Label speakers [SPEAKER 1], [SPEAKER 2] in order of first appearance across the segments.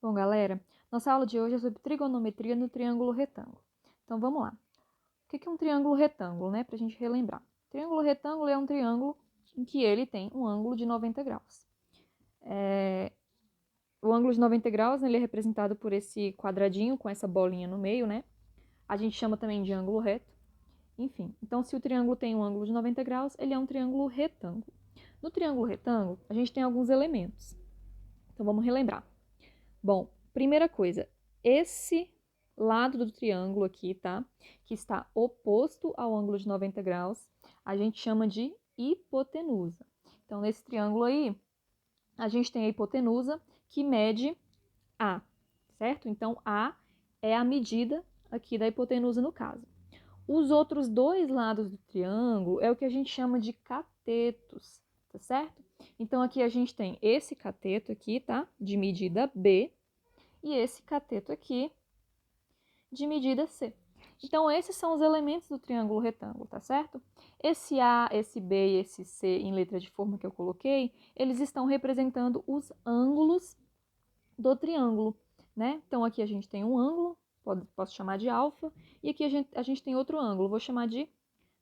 [SPEAKER 1] Bom, galera, nossa aula de hoje é sobre trigonometria no triângulo retângulo. Então, vamos lá. O que é um triângulo retângulo, né? Para a gente relembrar. Triângulo retângulo é um triângulo em que ele tem um ângulo de 90 graus. O ângulo de 90 graus, ele é representado por esse quadradinho com essa bolinha no meio, né? A gente chama também de ângulo reto. Enfim, então se o triângulo tem um ângulo de 90 graus, ele é um triângulo retângulo. No triângulo retângulo, a gente tem alguns elementos. Então, vamos relembrar. Bom, primeira coisa, esse lado do triângulo aqui, tá? Que está oposto ao ângulo de 90 graus, a gente chama de hipotenusa. Então, nesse triângulo aí, a gente tem a hipotenusa que mede A, certo? Então, A é a medida aqui da hipotenusa no caso. Os outros dois lados do triângulo é o que a gente chama de catetos, tá certo? Então, aqui a gente tem esse cateto aqui, tá? De medida B, e esse cateto aqui de medida C. Então, esses são os elementos do triângulo retângulo, tá certo? Esse A, esse B e esse C em letra de forma que eu coloquei, eles estão representando os ângulos do triângulo, né? Então, aqui a gente tem um ângulo, posso chamar de alfa, e aqui a gente tem outro ângulo, vou chamar de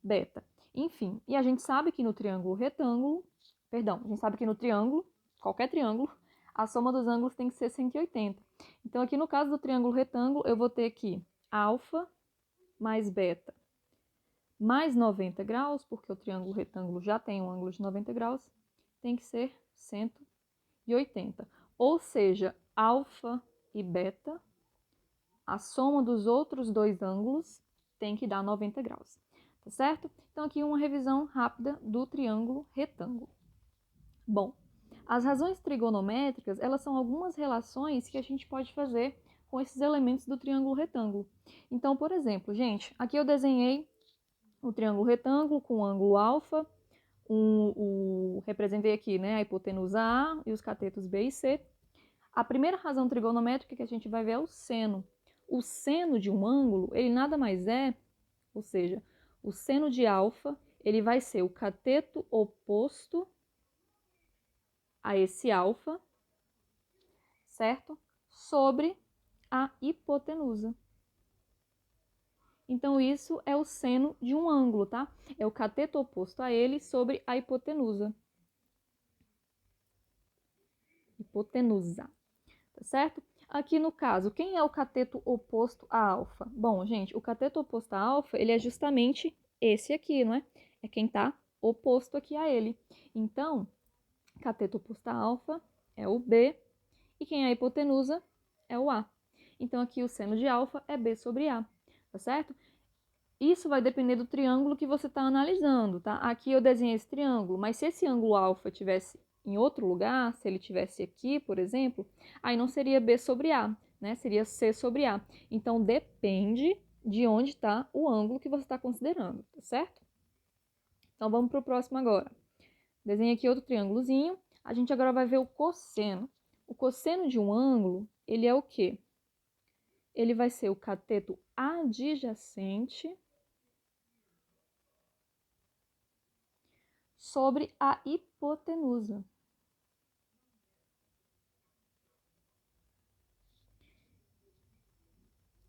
[SPEAKER 1] beta. Enfim, e a gente sabe que no triângulo retângulo, a gente sabe que no triângulo, qualquer triângulo, a soma dos ângulos tem que ser 180. Então, aqui no caso do triângulo retângulo, eu vou ter aqui alfa mais beta mais 90 graus, porque o triângulo retângulo já tem um ângulo de 90 graus, tem que ser 180. Ou seja, alfa e beta, a soma dos outros dois ângulos tem que dar 90 graus, tá certo? Então, aqui uma revisão rápida do triângulo retângulo. Bom, as razões trigonométricas, elas são algumas relações que a gente pode fazer com esses elementos do triângulo retângulo. Então, por exemplo, gente, aqui eu desenhei o triângulo retângulo com o ângulo alfa, representei aqui, né, a hipotenusa A e os catetos B e C. A primeira razão trigonométrica que a gente vai ver é o seno. O seno de um ângulo, ele nada mais é, ou seja, o seno de alfa, ele vai ser o cateto oposto a esse alfa, certo? Sobre a hipotenusa. Então, isso é o seno de um ângulo, tá? É o cateto oposto a ele sobre a hipotenusa. Hipotenusa, tá certo? Aqui no caso, quem é o cateto oposto a alfa? Bom, gente, o cateto oposto a alfa, ele é justamente esse aqui, não é? É quem está oposto aqui a ele. Então, cateto oposto a alfa é o B, e quem é a hipotenusa é o A. Então, aqui o seno de alfa é B sobre A, tá certo? Isso vai depender do triângulo que você está analisando, tá? Aqui eu desenhei esse triângulo, mas se esse ângulo alfa tivesse em outro lugar, se ele tivesse aqui, por exemplo, aí não seria B sobre A, né? Seria C sobre A. Então, depende de onde está o ângulo que você está considerando, tá certo? Então, vamos para o próximo agora. Desenhei aqui outro triângulozinho. A gente agora vai ver o cosseno. O cosseno de um ângulo, ele é o quê? Ele vai ser o cateto adjacente sobre a hipotenusa.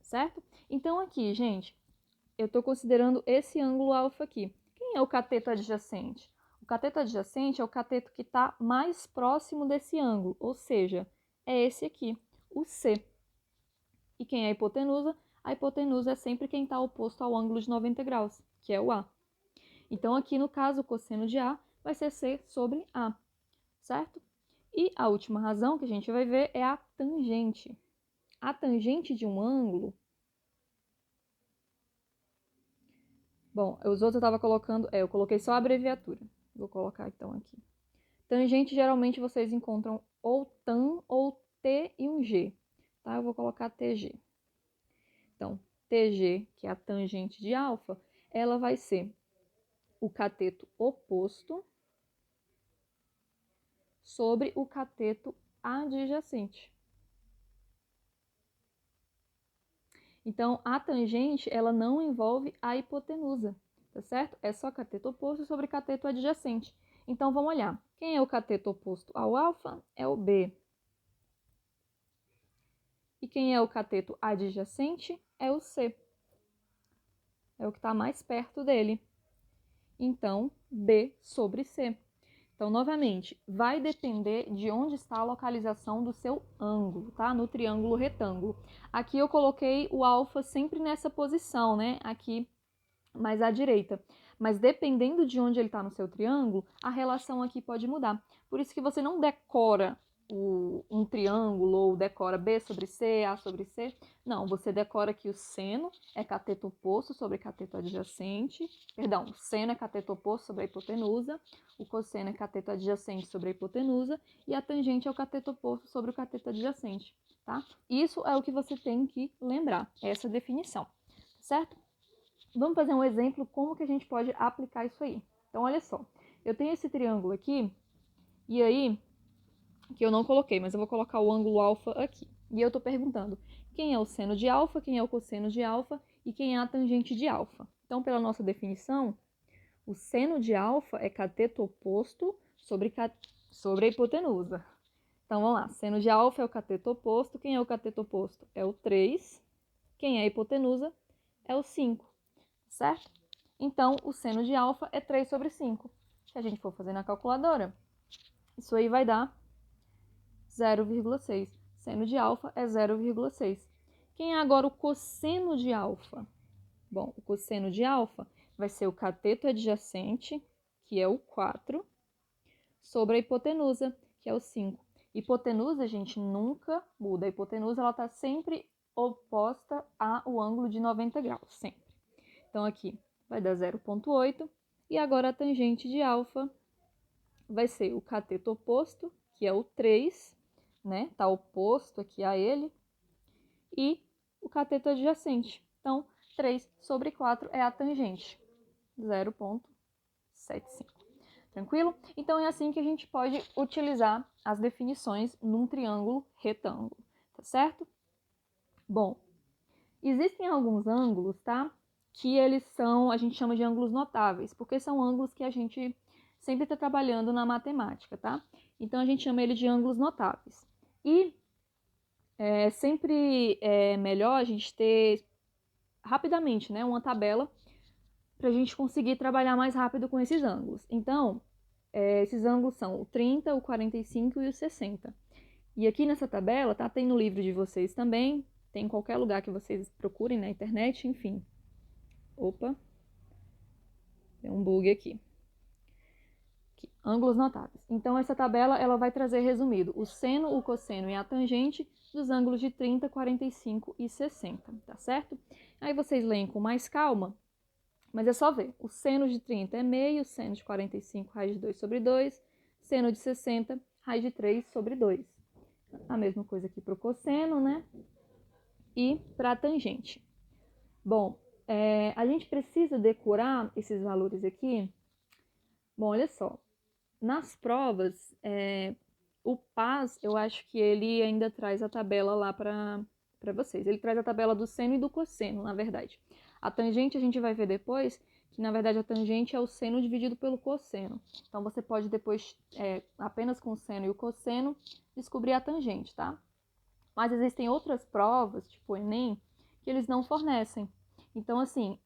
[SPEAKER 1] Certo? Então, aqui, gente, eu estou considerando esse ângulo alfa aqui. Quem é o cateto adjacente? O cateto adjacente é o cateto que está mais próximo desse ângulo, ou seja, é esse aqui, o C. E quem é a hipotenusa? A hipotenusa é sempre quem está oposto ao ângulo de 90 graus, que é o A. Então, aqui no caso, o cosseno de A vai ser C sobre A, certo? E a última razão que a gente vai ver é a tangente. A tangente de um ângulo... Bom, os outros eu estava colocando... eu coloquei só a abreviatura. Vou colocar então aqui. Tangente, geralmente, vocês encontram ou tan ou T e um G, tá? Eu vou colocar TG. Então, TG, que é a tangente de alfa, ela vai ser o cateto oposto sobre o cateto adjacente. Então, a tangente, ela não envolve a hipotenusa, tá certo? É só cateto oposto sobre cateto adjacente. Então, vamos olhar. Quem é o cateto oposto ao alfa? É o B. E quem é o cateto adjacente? É o C. É o que está mais perto dele. Então, B sobre C. Então, novamente, vai depender de onde está a localização do seu ângulo, tá? No triângulo retângulo. Aqui eu coloquei o alfa sempre nessa posição, né? Aqui mais à direita. Mas dependendo de onde ele está no seu triângulo, a relação aqui pode mudar. Por isso que você não decora um triângulo ou decora B sobre C, A sobre C. Não, você decora que o seno é cateto oposto sobre cateto adjacente. Perdão, o seno é cateto oposto sobre a hipotenusa, o cosseno é cateto adjacente sobre a hipotenusa e a tangente é o cateto oposto sobre o cateto adjacente, tá? Isso é o que você tem que lembrar, essa definição, certo? Vamos fazer um exemplo como que a gente pode aplicar isso aí. Então, olha só, eu tenho esse triângulo aqui, e aí, que eu não coloquei, mas eu vou colocar o ângulo alfa aqui. E eu estou perguntando quem é o seno de alfa, quem é o cosseno de alfa e quem é a tangente de alfa. Então, pela nossa definição, o seno de alfa é cateto oposto sobre a hipotenusa. Então, vamos lá, seno de alfa é o cateto oposto. Quem é o cateto oposto? É o 3. Quem é a hipotenusa? É o 5. Certo? Então, o seno de alfa é 3 sobre 5. Se a gente for fazer na calculadora, isso aí vai dar 0,6. Seno de alfa é 0,6. Quem é agora o cosseno de alfa? Bom, o cosseno de alfa vai ser o cateto adjacente, que é o 4, sobre a hipotenusa, que é o 5. Hipotenusa, gente, nunca muda. A hipotenusa ela está sempre oposta ao ângulo de 90 graus, sempre. Então, aqui vai dar 0,8. E agora a tangente de alfa vai ser o cateto oposto, que é o 3, né? Tá oposto aqui a ele. E o cateto adjacente. Então, 3 sobre 4 é a tangente. 0,75. Tranquilo? Então, é assim que a gente pode utilizar as definições num triângulo retângulo. Tá certo? Bom, existem alguns ângulos, tá? Que eles são, a gente chama de ângulos notáveis, porque são ângulos que a gente sempre está trabalhando na matemática, tá? Então, a gente chama ele de ângulos notáveis. E sempre é melhor a gente ter rapidamente, né, uma tabela para a gente conseguir trabalhar mais rápido com esses ângulos. Então, esses ângulos são o 30, o 45 e o 60. E aqui nessa tabela, tá? Tem no livro de vocês também, tem em qualquer lugar que vocês procurem na internet, enfim. Opa, tem um bug aqui. Ângulos notáveis. Então, essa tabela ela vai trazer resumido o seno, o cosseno e a tangente dos ângulos de 30, 45 e 60, tá certo? Aí vocês leem com mais calma, mas é só ver. O seno de 30 é meio, seno de 45, raiz de 2 sobre 2, seno de 60, raiz de 3 sobre 2. A mesma coisa aqui para o cosseno, né? E para a tangente. Bom, a gente precisa decorar esses valores aqui. Bom, olha só. Nas provas, o PAS, eu acho que ele ainda traz a tabela lá para vocês. Ele traz a tabela do seno e do cosseno, na verdade. A tangente a gente vai ver depois, que na verdade a tangente é o seno dividido pelo cosseno. Então, você pode depois, apenas com o seno e o cosseno, descobrir a tangente, tá? Mas existem outras provas, tipo o Enem, que eles não fornecem. Então, assim,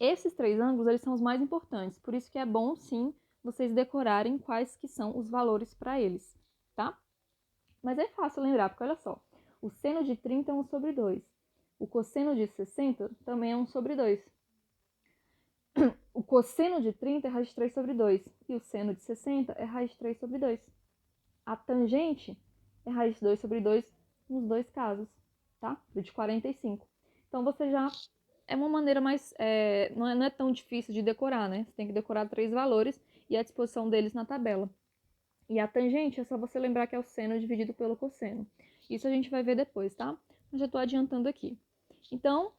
[SPEAKER 1] esses 3 ângulos, eles são os mais importantes. Por isso que é bom, sim, vocês decorarem quais que são os valores para eles, tá? Mas é fácil lembrar, porque olha só, o seno de 30 é 1 sobre 2. O cosseno de 60 também é 1 sobre 2. O cosseno de 30 é raiz de 3 sobre 2. E o seno de 60 é raiz de 3 sobre 2. A tangente é raiz de 2 sobre 2 nos dois casos, tá? Do de 45. Então, você já... É uma maneira mais... não é tão difícil de decorar, né? Você tem que decorar 3 valores e a disposição deles na tabela. E a tangente é só você lembrar que é o seno dividido pelo cosseno. Isso a gente vai ver depois, tá? Mas já estou adiantando aqui. Então,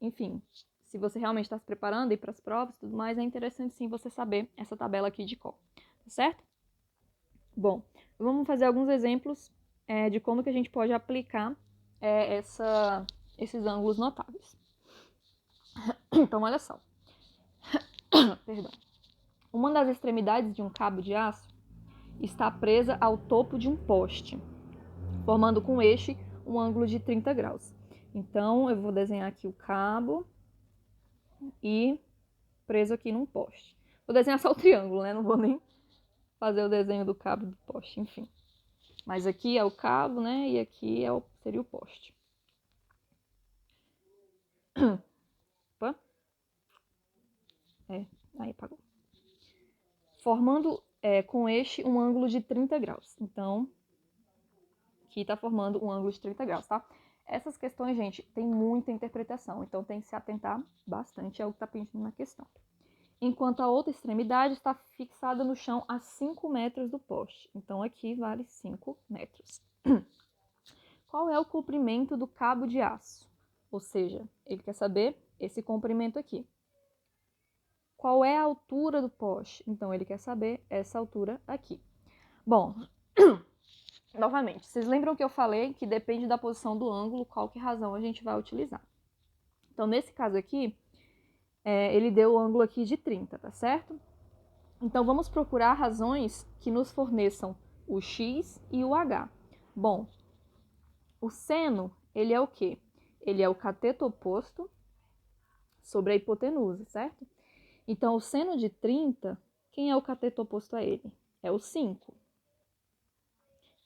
[SPEAKER 1] enfim, se você realmente está se preparando e para as provas e tudo mais, é interessante sim você saber essa tabela aqui de cor, tá certo? Bom, vamos fazer alguns exemplos de como que a gente pode aplicar esses ângulos notáveis. Então, olha só. Perdão. Uma das extremidades de um cabo de aço está presa ao topo de um poste. formando com este um ângulo de 30 graus. Então, eu vou desenhar aqui o cabo e preso aqui num poste. Vou desenhar só o triângulo, né? Não vou nem fazer o desenho do cabo do poste, enfim. Mas aqui é o cabo, né? E aqui seria o poste. Opa. Aí apagou. Formando com este um ângulo de 30 graus. Então, aqui tá formando um ângulo de 30 graus, tá? Essas questões, gente, tem muita interpretação, então tem que se atentar bastante ao que tá pedindo na questão. Enquanto a outra extremidade está fixada no chão a 5 metros do poste. Então, aqui vale 5 metros. Qual é o comprimento do cabo de aço? Ou seja, ele quer saber esse comprimento aqui. Qual é a altura do poste? Então, ele quer saber essa altura aqui. Bom, novamente, vocês lembram que eu falei que depende da posição do ângulo, qual que razão a gente vai utilizar. Então, nesse caso aqui, ele deu o ângulo aqui de 30, tá certo? Então, vamos procurar razões que nos forneçam o x e o h. Bom, o seno, ele é o quê? Ele é o cateto oposto sobre a hipotenusa, certo? Então, o seno de 30, quem é o cateto oposto a ele? É o 5.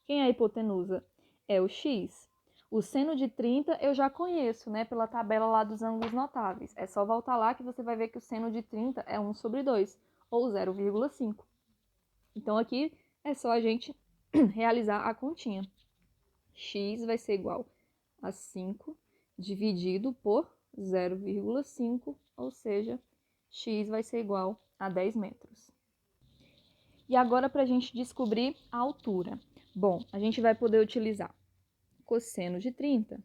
[SPEAKER 1] Quem é a hipotenusa? É o x. O seno de 30 eu já conheço, né? Pela tabela lá dos ângulos notáveis. É só voltar lá que você vai ver que o seno de 30 é 1 sobre 2, ou 0,5. Então, aqui é só a gente realizar a continha. X vai ser igual a 5 dividido por 0,5, ou seja, x vai ser igual a 10 metros. E agora, para a gente descobrir a altura. Bom, a gente vai poder utilizar cosseno de 30.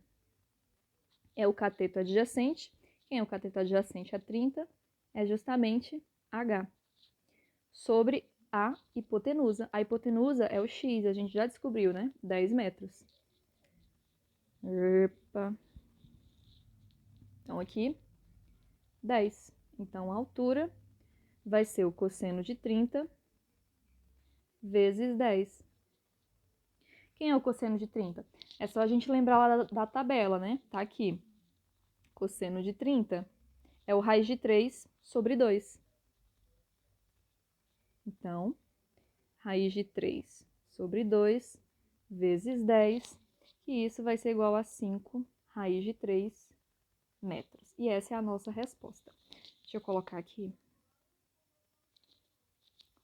[SPEAKER 1] É o cateto adjacente. Quem é o cateto adjacente a 30? É justamente h. Sobre a hipotenusa. A hipotenusa é o x, a gente já descobriu, né? 10 metros. Opa. Então, aqui, 10. Então, a altura vai ser o cosseno de 30 vezes 10. Quem é o cosseno de 30? É só a gente lembrar lá da tabela, né? Tá aqui. Cosseno de 30 é o raiz de 3 sobre 2. Então, raiz de 3 sobre 2 vezes 10, que isso vai ser igual a 5 raiz de 3 metros. E essa é a nossa resposta. Deixa eu colocar aqui. Vou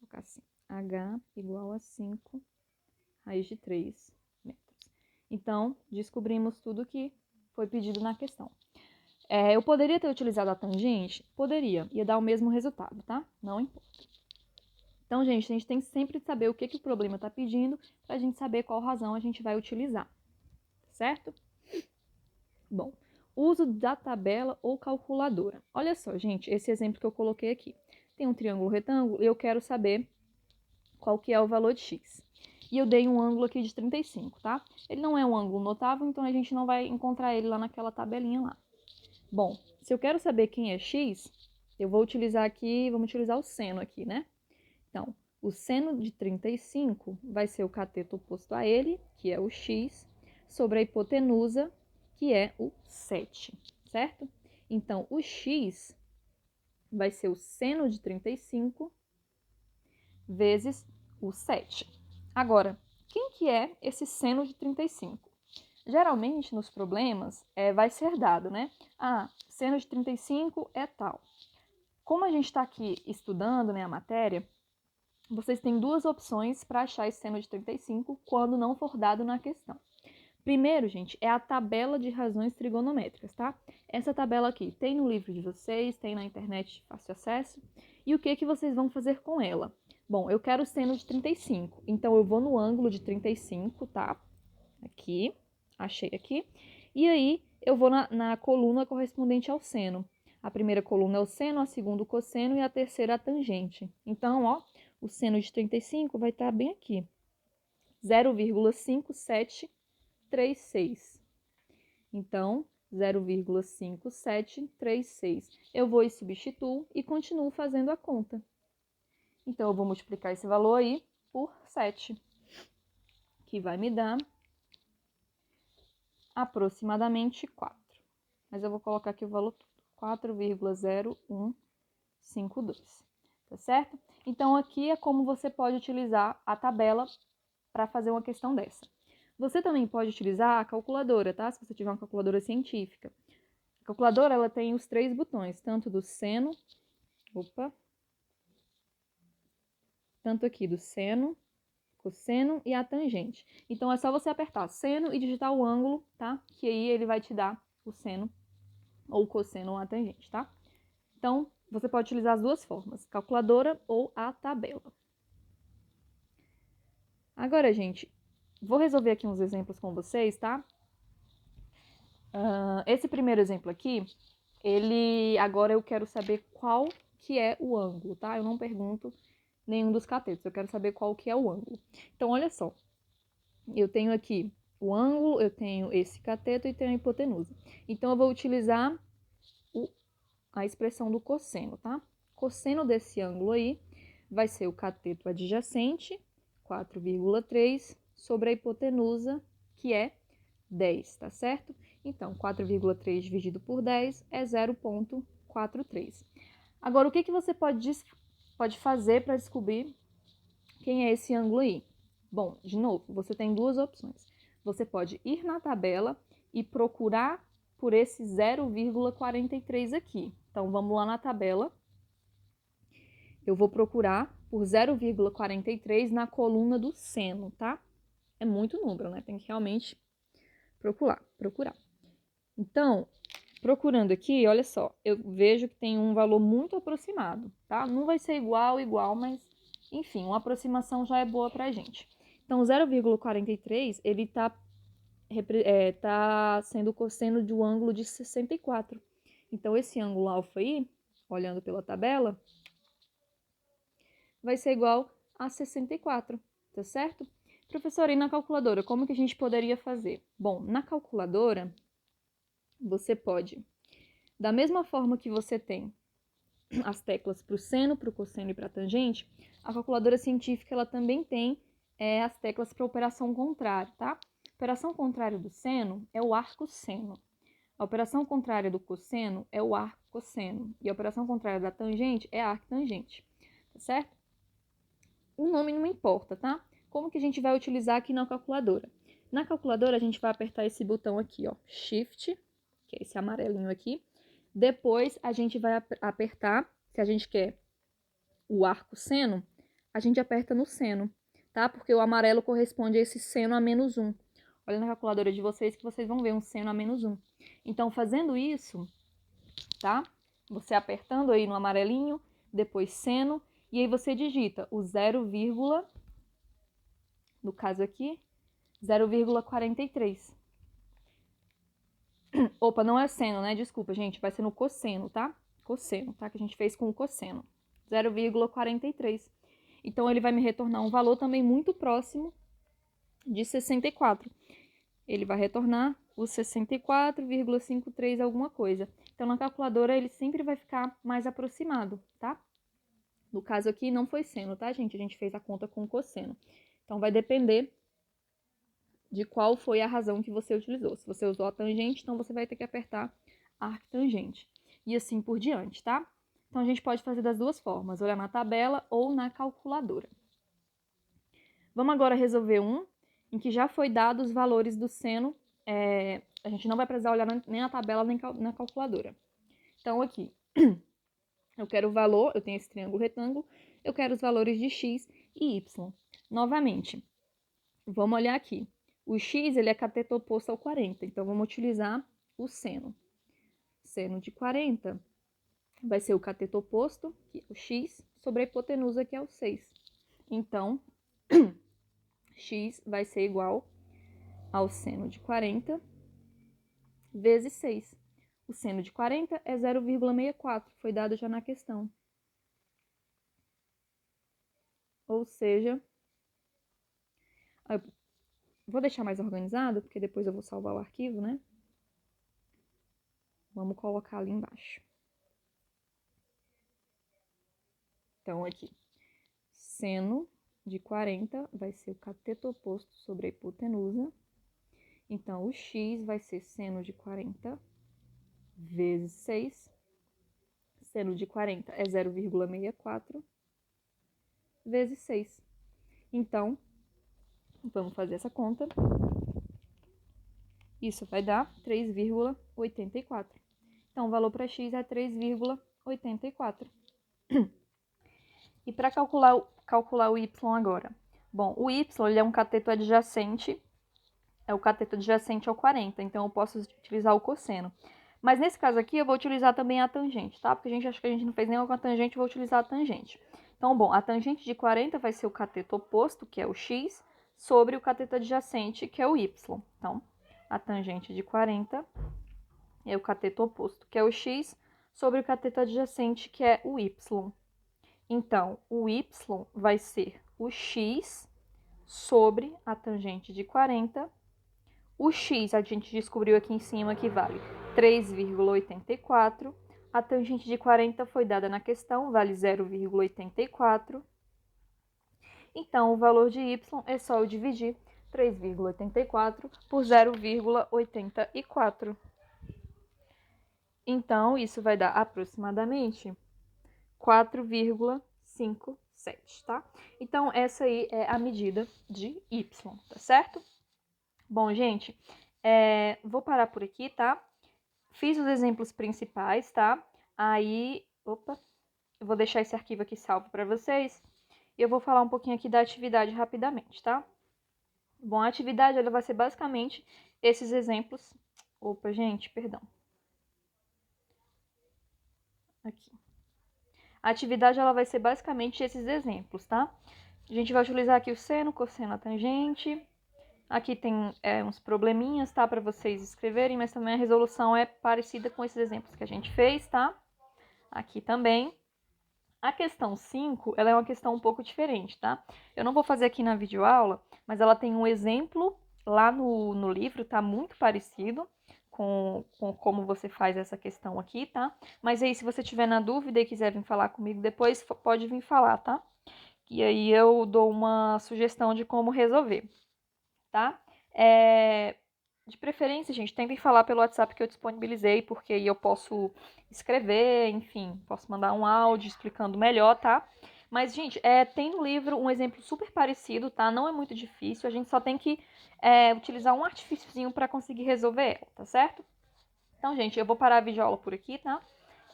[SPEAKER 1] colocar assim. H igual a 5 raiz de 3 metros. Então, descobrimos tudo que foi pedido na questão. Eu poderia ter utilizado a tangente? Poderia. Ia dar o mesmo resultado, tá? Não importa. Então, gente, a gente tem que sempre saber o que o problema está pedindo para a gente saber qual razão a gente vai utilizar. Certo? Bom, uso da tabela ou calculadora. Olha só, gente, esse exemplo que eu coloquei aqui. Tem um triângulo retângulo e eu quero saber qual que é o valor de x. E eu dei um ângulo aqui de 35, tá? Ele não é um ângulo notável, então a gente não vai encontrar ele lá naquela tabelinha lá. Bom, se eu quero saber quem é x, eu vou utilizar aqui, vamos utilizar o seno aqui, né? Então, o seno de 35 vai ser o cateto oposto a ele, que é o x, sobre a hipotenusa, que é o 7, certo? Então, o x vai ser o seno de 35 vezes o 7. Agora, quem que é esse seno de 35? Geralmente, nos problemas, vai ser dado, né? Ah, seno de 35 é tal. Como a gente está aqui estudando, né, a matéria, vocês têm duas opções para achar esse seno de 35 quando não for dado na questão. Primeiro, gente, é a tabela de razões trigonométricas, tá? Essa tabela aqui tem no livro de vocês, tem na internet de fácil acesso. E o que vocês vão fazer com ela? Bom, eu quero o seno de 35, então eu vou no ângulo de 35, tá? Aqui, achei aqui. E aí, eu vou na coluna correspondente ao seno. A primeira coluna é o seno, a segunda o cosseno e a terceira a tangente. Então, ó, o seno de 35 vai estar bem aqui. 0,5736. Então, 0,5736. Eu vou e substituo e continuo fazendo a conta. Então, eu vou multiplicar esse valor aí por 7, que vai me dar aproximadamente 4. Mas eu vou colocar aqui o valor todo, 4,0152, tá certo? Então, aqui é como você pode utilizar a tabela para fazer uma questão dessa. Você também pode utilizar a calculadora, tá? Se você tiver uma calculadora científica. A calculadora, ela tem os 3 botões, tanto do seno, tanto aqui do seno, cosseno e a tangente. Então, é só você apertar seno e digitar o ângulo, tá? Que aí ele vai te dar o seno, ou o cosseno ou a tangente, tá? Então, você pode utilizar as duas formas, calculadora ou a tabela. Agora, gente, vou resolver aqui uns exemplos com vocês, tá? Esse primeiro exemplo aqui, agora eu quero saber qual que é o ângulo, tá? Eu não pergunto nenhum dos catetos, eu quero saber qual que é o ângulo. Então, olha só, eu tenho aqui o ângulo, eu tenho esse cateto e tenho a hipotenusa. Então, eu vou utilizar a expressão do cosseno, tá? Cosseno desse ângulo aí vai ser o cateto adjacente, 4,3, sobre a hipotenusa, que é 10, tá certo? Então, 4,3 dividido por 10 é 0,43. Agora, o que você pode fazer para descobrir quem é esse ângulo aí? Bom, de novo, você tem duas opções. Você pode ir na tabela e procurar por esse 0,43 aqui. Então, vamos lá na tabela. Eu vou procurar por 0,43 na coluna do seno, tá? É muito número, né? Tem que realmente procurar. Então, procurando aqui, olha só, eu vejo que tem um valor muito aproximado, tá? Não vai ser igual, mas, enfim, uma aproximação já é boa pra gente. Então, 0,43, ele tá sendo o cosseno de um ângulo de 64. Então, esse ângulo alfa aí, olhando pela tabela, vai ser igual a 64, tá certo? Professora, e na calculadora, como que a gente poderia fazer? Bom, na calculadora, você pode, da mesma forma que você tem as teclas para o seno, para o cosseno e para a tangente, a calculadora científica ela também tem as teclas para operação contrária, tá? A operação contrária do seno é o arco seno. A operação contrária do cosseno é o arco cosseno. E a operação contrária da tangente é a arctangente, tá certo? O nome não importa, tá? Como que a gente vai utilizar aqui na calculadora? Na calculadora, a gente vai apertar esse botão aqui, ó, Shift, que é esse amarelinho aqui. Depois, a gente vai apertar, se a gente quer o arco seno, a gente aperta no seno, tá? Porque o amarelo corresponde a esse seno a -1. Olha na calculadora de vocês que vocês vão ver um seno a -1. Então, fazendo isso, tá? Você apertando aí no amarelinho, depois seno, e aí você digita o 0, no caso aqui, 0,43. Opa, não é seno, né? Desculpa, gente, vai ser no cosseno, tá? Cosseno, tá? Que a gente fez com o cosseno. 0,43. Então, ele vai me retornar um valor também muito próximo de 64. Ele vai retornar o 64,53 alguma coisa. Então, na calculadora, ele sempre vai ficar mais aproximado, tá? No caso aqui, não foi seno, tá, gente? A gente fez a conta com cosseno. Então, vai depender de qual foi a razão que você utilizou. Se você usou a tangente, então você vai ter que apertar a arctangente. E assim por diante, tá? Então, a gente pode fazer das duas formas, olhar na tabela ou na calculadora. Vamos agora resolver um em que já foi dado os valores do seno. A gente não vai precisar olhar nem na tabela nem na calculadora. Então, aqui, eu quero o valor, eu tenho esse triângulo retângulo, eu quero os valores de x e y. Novamente, vamos olhar aqui. O x, ele é cateto oposto ao 40, então vamos utilizar o seno. Seno de 40 vai ser o cateto oposto, que é o x, sobre a hipotenusa, que é o 6. Então, x vai ser igual ao seno de 40 vezes 6. O seno de 40 é 0,64, foi dado já na questão. Ou seja, eu vou deixar mais organizado, porque depois eu vou salvar o arquivo, né? Vamos colocar ali embaixo. Então, aqui, seno de 40 vai ser o cateto oposto sobre a hipotenusa. Então, o x vai ser seno de 40 vezes 6. Seno de 40 é 0,64 vezes 6. Então, vamos fazer essa conta. Isso vai dar 3,84. Então, o valor para x é 3,84. E para calcular o y agora? Bom, o y ele é um cateto adjacente, é o cateto adjacente ao 40, então eu posso utilizar o cosseno. Mas nesse caso aqui eu vou utilizar também a tangente, tá? Porque a gente acha que a gente não fez nenhuma com a tangente, eu vou utilizar a tangente. Então, bom, a tangente de 40 vai ser o cateto oposto, que é o x, sobre o cateto adjacente, que é o y. Então, a tangente de 40 é o cateto oposto, que é o x, sobre o cateto adjacente, que é o y. Então, o y vai ser o x sobre a tangente de 40. O x a gente descobriu aqui em cima que vale 3,84. A tangente de 40 foi dada na questão, vale 0,84. Então, o valor de y é só eu dividir 3,84 por 0,84. Então, isso vai dar aproximadamente 4,57, tá? Então, essa aí é a medida de y, tá certo? Bom, gente, vou parar por aqui, tá? Fiz os exemplos principais, tá? Aí, eu vou deixar esse arquivo aqui salvo para vocês. E eu vou falar um pouquinho aqui da atividade rapidamente, tá? Bom, a atividade ela vai ser basicamente esses exemplos. Gente, perdão. Aqui. A atividade ela vai ser basicamente esses exemplos, tá? A gente vai utilizar aqui o seno, cosseno, a tangente. Aqui tem uns probleminhas, tá? Para vocês escreverem, mas também a resolução é parecida com esses exemplos que a gente fez, tá? Aqui também. A questão 5, ela é uma questão um pouco diferente, tá? Eu não vou fazer aqui na videoaula, mas ela tem um exemplo lá no livro, tá? Muito parecido com como você faz essa questão aqui, tá? Mas aí, se você tiver na dúvida e quiser vir falar comigo depois, pode vir falar, tá? E aí eu dou uma sugestão de como resolver, tá? De preferência, gente, tentem falar pelo WhatsApp que eu disponibilizei, porque aí eu posso escrever, enfim, posso mandar um áudio explicando melhor, tá? Mas, gente, tem no livro um exemplo super parecido, tá? Não é muito difícil, a gente só tem que utilizar um artifíciozinho para conseguir resolver ela, tá certo? Então, gente, eu vou parar a videoaula por aqui, tá?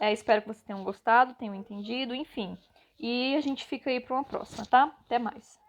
[SPEAKER 1] Espero que vocês tenham gostado, tenham entendido, enfim. E a gente fica aí para uma próxima, tá? Até mais.